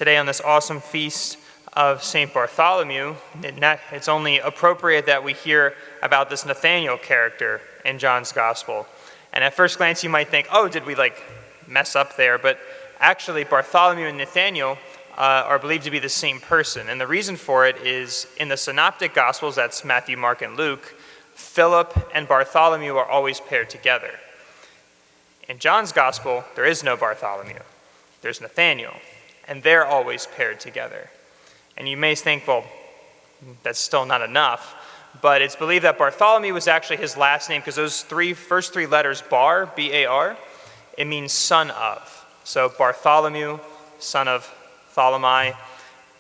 today on this awesome feast of St. Bartholomew, it's only appropriate that we hear about this Nathaniel character in John's Gospel. And at first glance, you might think, oh, did we mess up there? But actually, Bartholomew and Nathaniel are believed to be the same person. And the reason for it is in the Synoptic Gospels, that's Matthew, Mark, and Luke, Philip and Bartholomew are always paired together. In John's Gospel, there is no Bartholomew. There's Nathaniel, and they're always paired together. And you may think, well, that's still not enough, but it's believed that Bartholomew was actually his last name because those first three letters, Bar, B-A-R, it means son of. So Bartholomew, son of Tholomai.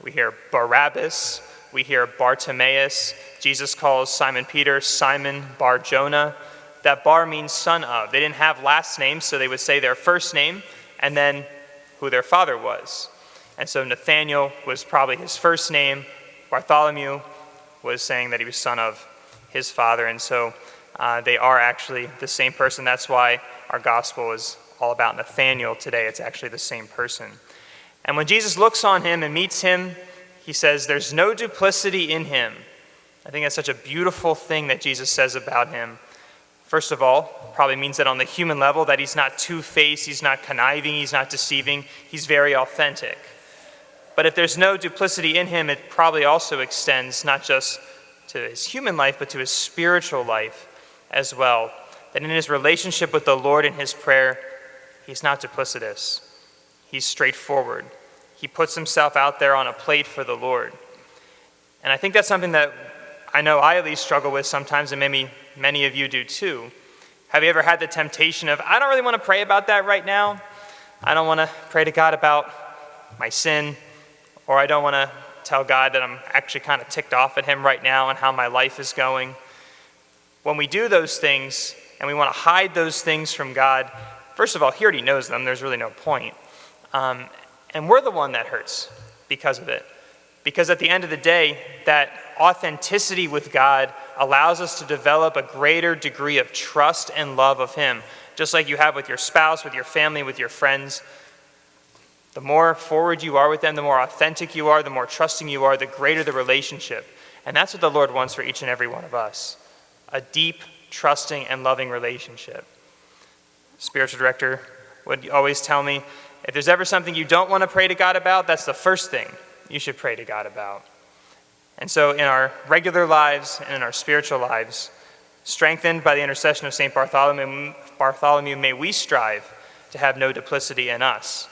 We hear Barabbas. We hear Bartimaeus. Jesus calls Simon Peter Simon Bar-Jonah. That Bar means son of. They didn't have last names, so they would say their first name and then who their father was. And so Nathaniel was probably his first name. Bartholomew was saying that he was son of his father. And so they are actually the same person. That's why our gospel is all about Nathaniel today. It's actually the same person. And when Jesus looks on him and meets him, he says, there's no duplicity in him. I think that's such a beautiful thing that Jesus says about him. First of all, probably means that on the human level, that he's not two-faced, he's not conniving, he's not deceiving, he's very authentic. But if there's no duplicity in him, it probably also extends not just to his human life, but to his spiritual life as well. That in his relationship with the Lord in his prayer, he's not duplicitous. He's straightforward. He puts himself out there on a plate for the Lord. And I think that's something that I know I at least struggle with sometimes, and maybe many of you do too. Have you ever had the temptation of, I don't really want to pray about that right now. I don't want to pray to God about my sin, or I don't want to tell God that I'm actually kind of ticked off at him right now and how my life is going. When we do those things and we want to hide those things from God, first of all, he already knows them. There's really no point. And we're the one that hurts because of it. Because at the end of the day, that authenticity with God allows us to develop a greater degree of trust and love of him. Just like you have with your spouse, with your family, with your friends. The more forward you are with them, the more authentic you are, the more trusting you are, the greater the relationship. And that's what the Lord wants for each and every one of us. A deep, trusting, and loving relationship. Spiritual director would always tell me, if there's ever something you don't want to pray to God about, that's the first thing you should pray to God about. And so in our regular lives and in our spiritual lives, strengthened by the intercession of St. Bartholomew, may we strive to have no duplicity in us,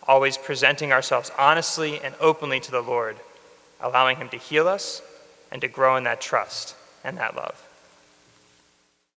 always presenting ourselves honestly and openly to the Lord, allowing him to heal us and to grow in that trust and that love.